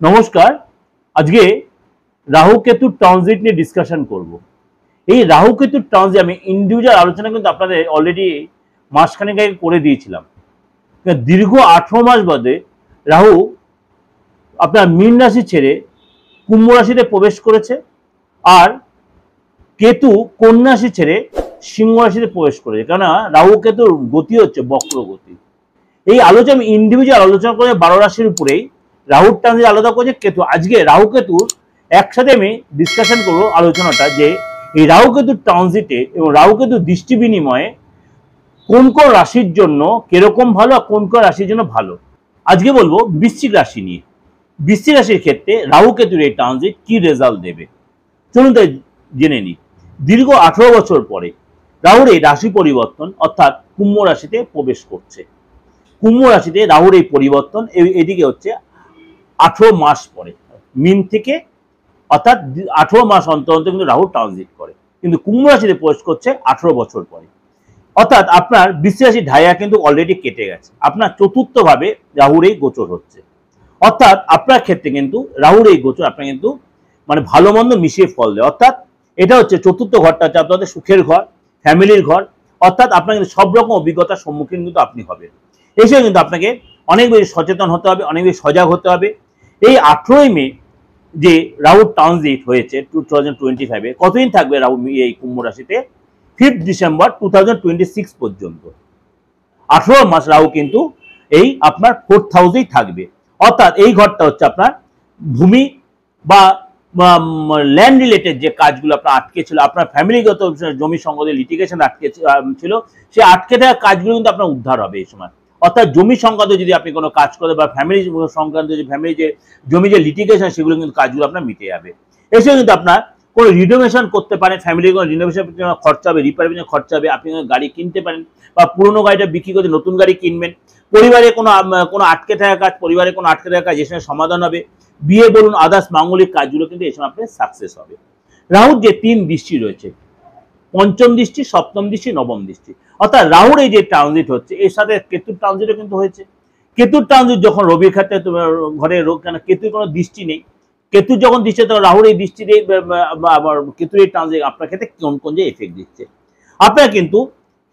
নমস্কার। আজকে রাহু কেতুর ট্রানজিট নিয়ে ডিসকাশন করব। এই রাহু কেতুর ট্রানজিট আমি ইন্ডিভিজুয়াল আলোচনা কিন্তু আপনাদের অলরেডি মাসখানেক আগে করে দিয়েছিলাম। দীর্ঘ 18 মাস বাদে রাহু আপনার মীন রাশি ছেড়ে কুম্ভ রাশিতে প্রবেশ করেছে, আর কেতু কন্যা রাশি ছেড়ে সিংহ রাশিতে প্রবেশ করেছে। কেননা রাহু কেতুর গতি হচ্ছে বক্র গতি। এই আলোচনা আমি ইন্ডিভিজুয়াল আলোচনা করে 12 রাশির উপরেই রাহুর ট্রানজিট আলাদা করেছে কেতু। আজকে রাহু কেতুর একসাথে আমি ডিসকাশন করবো আলোচনাটা, যে এই রাহু কেতুর ট্রানজিটে এবং রাহু কেতুর দৃষ্টি বিনিময়ে কোন কোন রাশির জন্য কিরকম ভালো আর কোন কোন রাশির জন্য ভালো। আজকে বলবো বৃশ্চিক রাশি নিয়ে। বৃশ্চিক রাশির ক্ষেত্রে রাহু কেতুর এই ট্রানজিট কি রেজাল্ট দেবে চলুন তাই জেনে নিই। দীর্ঘ 18 বছর পরে রাহুর এই রাশি পরিবর্তন অর্থাৎ কুম্ভ রাশিতে প্রবেশ করছে। কুম্ভ রাশিতে রাহুর এই পরিবর্তন এদিকে হচ্ছে 18 মাস পরে, মিন থেকে অর্থাৎ 18 মাস অন্তর অন্তর কিন্তু রাহু ট্রানজিট করে, কিন্তু কুম্ভ রাশিতে প্রবেশ করছে 18 বছর পরে। অর্থাৎ আপনার বৃশ্চিক রাশির ঢাইয়া কিন্তু অলরেডি কেটে গেছে, আপনার চতুর্থ ভাবে রাহুর এই গোচর হচ্ছে। অর্থাৎ আপনার ক্ষেত্রে কিন্তু রাহুর এই গোচর আপনার কিন্তু মানে ভালো মন্দ মিশিয়ে ফল দেয়। অর্থাৎ এটা হচ্ছে চতুর্থ ঘরটা হচ্ছে আপনাদের সুখের ঘর, ফ্যামিলির ঘর। অর্থাৎ আপনার কিন্তু সব রকম অভিজ্ঞতার সম্মুখীন কিন্তু আপনি হবেন। এসে কিন্তু আপনাকে অনেক বেশি সচেতন হতে হবে, অনেক বেশি সজাগ হতে হবে। এই 18ই মে যে রাহু ট্রানজিট হয়েছে 2025-এ, কতদিন থাকবে রাহু এই কুম্ভ রাশিতে? 5 ডিসেম্বর 2026 পর্যন্ত 18 মাস রাহু কিন্তু এই আপনার 4th হাউসেই থাকবে। অর্থাৎ এই ঘরটা হচ্ছে আপনার ভূমি বা ল্যান্ড রিলেটেড যে কাজগুলো আপনার আটকে ছিল, আপনার ফ্যামিলিগত জমি সংক্রান্ত লিটিগেশন আটকে ছিল, সে আটকে থাকা কাজগুলো কিন্তু আপনার উদ্ধার হবে এই সময়। অর্থাৎ জমি সংক্রান্ত যদি আপনি কোনো কাজ করেন বা ফ্যামিলি সংক্রান্ত যে ফ্যামিলি যে জমি যে লিটিগেশন, সেগুলো কিন্তু কাজগুলো আপনার মিটে যাবে। এসে কিন্তু আপনার কোনো রিনোভেশন করতে পারেন, ফ্যামিলির কোনো রিনোভেশন খরচা হবে, রিপেয়ারিং খরচা হবে, আপনি গাড়ি কিনতে পারেন বা পুরোনো গাড়িটা বিক্রি করে নতুন গাড়ি কিনবেন। পরিবারে কোনো আটকে থাকা কাজ, পরিবারে কোনো আটকে থাকা কাজ এর সঙ্গে সমাধান হবে। বিয়ে বলুন, আদার্স মাঙ্গলিক কাজগুলো কিন্তু এই সময় আপনার সাকসেস হবে। রাহুর যে 3 দৃষ্টি রয়েছে, পঞ্চম দৃষ্টি, সপ্তম দৃষ্টি, নবম দৃষ্টি, অর্থাৎ রাহুর এই যে ট্রানজিট হচ্ছে এর সাথে কেতুর ট্রানজিটও কিন্তু হয়েছে। কেতুর ট্রানজিট যখন রবির ক্ষেত্রে ঘরে কেন কেতুর কোনো দৃষ্টি নেই, কেতুর যখন দৃষ্টি তখন রাহুর এই দৃষ্টি নেই, আবার কেতুর এই ট্রানজিট আপনার ক্ষেত্রে কোন কোন যে এফেক্ট দিচ্ছে। আপনার কিন্তু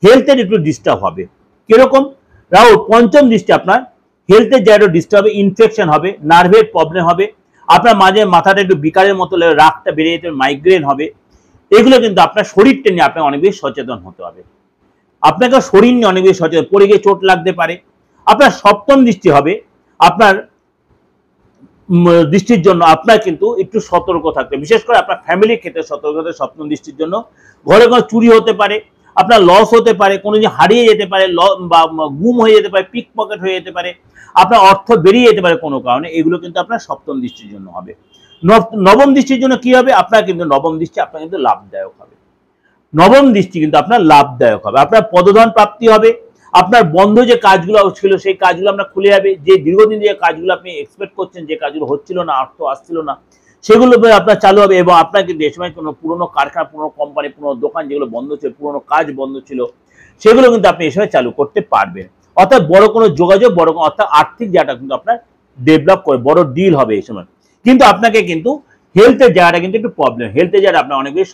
হেলথের একটু ডিস্টার্ব হবে। কিরকম? রাহুর পঞ্চম দৃষ্টি আপনার হেলথের জায়গাটা ডিস্টার্ব হবে, ইনফেকশন হবে, নার্ভের প্রবলেম হবে, আপনার মাঝে মাথাটা একটু বিকারের মতো রাগটা বেড়ে যেতে, মাইগ্রেন হবে। এগুলো কিন্তু আপনার শরীরটা নিয়ে আপনাকে অনেক বেশি সচেতন হতে হবে। আপনাকে শরীর নিয়ে অনেক বেশি সচেতন, পড়ে গিয়ে চোট লাগতে পারে। আপনার সপ্তম দৃষ্টি হবে আপনার দৃষ্টির জন্য আপনার কিন্তু একটু সতর্ক থাকতে, বিশেষ করে আপনার ফ্যামিলির ক্ষেত্রে সতর্ক থাকতে। সপ্তম দৃষ্টির জন্য ঘরে কোনো চুরি হতে পারে, আপনার লস হতে পারে, কোনো জিনিস হারিয়ে যেতে পারে বা গুম হয়ে যেতে পারে, পিক পকেট হয়ে যেতে পারে, আপনার অর্থ বেরিয়ে যেতে পারে কোনো কারণে। এগুলো কিন্তু আপনার সপ্তম দৃষ্টির জন্য হবে। নবম দৃষ্টির জন্য কি হবে? আপনার কিন্তু নবম দৃষ্টি আপনার কিন্তু লাভদায়ক হবে। নবম দৃষ্টি কিন্তু আপনার লাভদায়ক হবে, আপনার পদধন প্রাপ্তি হবে, আপনার বন্ধ যে কাজগুলো ছিল সেই কাজগুলো আপনার খুলে যাবে। যে দীর্ঘদিন যে কাজগুলো আপনি এক্সপেক্ট করছেন, যে কাজগুলো হচ্ছিল না, অর্থ আসছিল না, সেগুলো আপনার চালু হবে। এবং আপনার কিন্তু এই সময় কোনো পুরোনো কারখানা, পুরোনো কোম্পানি, পুরোনো দোকান যেগুলো বন্ধ ছিল, পুরোনো কাজ বন্ধ ছিল, সেগুলো কিন্তু আপনি এই সময় চালু করতে পারবেন। অর্থাৎ বড় কোনো যোগাযোগ, বড় কোনো অর্থাৎ আর্থিক জায়গাটা কিন্তু আপনার ডেভেলপ করে, বড় ডিল হবে এই সময়। কিন্তু আপনাকে কিন্তু হেলথের জায়গাটা কিন্তু একটু প্রবলেম। হেলথের জায়গাটা আপনার অনেক বেশি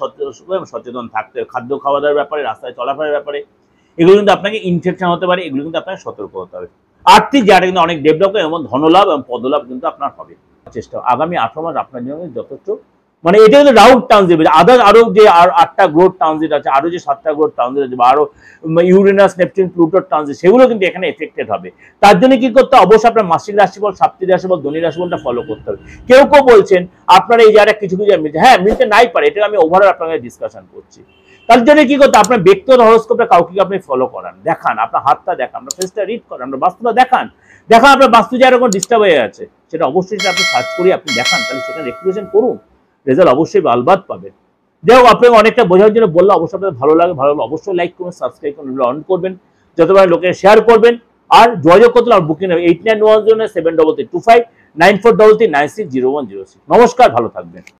সচেতন থাকতে হবে, খাদ্য খাওয়া দাওয়ার ব্যাপারে, রাস্তায় চলাফেরার ব্যাপারে। এগুলো কিন্তু আপনাকে ইনফেকশন হতে পারে, এগুলো কিন্তু আপনাকে সতর্ক হতে হবে। আর্থিক জায়গাটা কিন্তু অনেক ডেভেলপ হবে এবং ধনলাভ এবং পদলাভ কিন্তু আপনার হবে। চেষ্টা আগামী 18 মাস আপনার জন্য যথেষ্ট, মানে এটা কিন্তু রাহু ট্রানজিট। আদার আরো যে 8টা গ্রোথ ট্রানজিট আছে, আরো যে 7টা গ্রোথ ট্রানজিট আছে, বা আরো ইউরেনাস, নেপচুন, প্লুটোর ট্রানজিট, সেগুলো কিন্তু এখানে এফেক্টেড হবে। তার জন্য কি করতে হবে? অবশ্যই আপনার মাসিক রাশিফল, সাপ্তাহিক রাশিফল, দৈনিক রাশিফলটা ফলো করতে হবে। কেউ কেউ বলছেন আপনার এই জায়গাটা কিছু কিছু মিলছে, হ্যাঁ মিলতে নাই পারে, এটা আমি ওভারঅল আপনাকে ডিসকাশন করছি। তার জন্য কি করতে? আপনার ব্যক্তিগত হরোস্কোপটা কাউকে আপনি ফলো করান, দেখান, আপনার হাতটা দেখান, আপনার ফেসটা রিড করান, আপনার বাস্তুটা দেখান, আপনার বাস্তু জায়গা কোনো ডিস্টার্ব হয়ে আছে, সেটা অবশ্যই আপনি সার্চ করে আপনি দেখান, তাহলে সেখানে রেক্টিফিকেশন করুন, রেজাল্ট অবশ্যই আলবাদ পাবেন। যাই হোক, আপনাকে অনেকটা বোঝার জন্য বললাম। অবশ্যই আপনাদের ভালো লাগে, ভালো লাগলে অবশ্যই লাইক করবেন, সাবস্ক্রাইব করবেন, অন করবেন, যতবার লোকের শেয়ার করবেন। আর যোগাযোগ করতে আমার বুকিং নেবে 8910 73325 9433960106। নমস্কার, ভালো থাকবেন।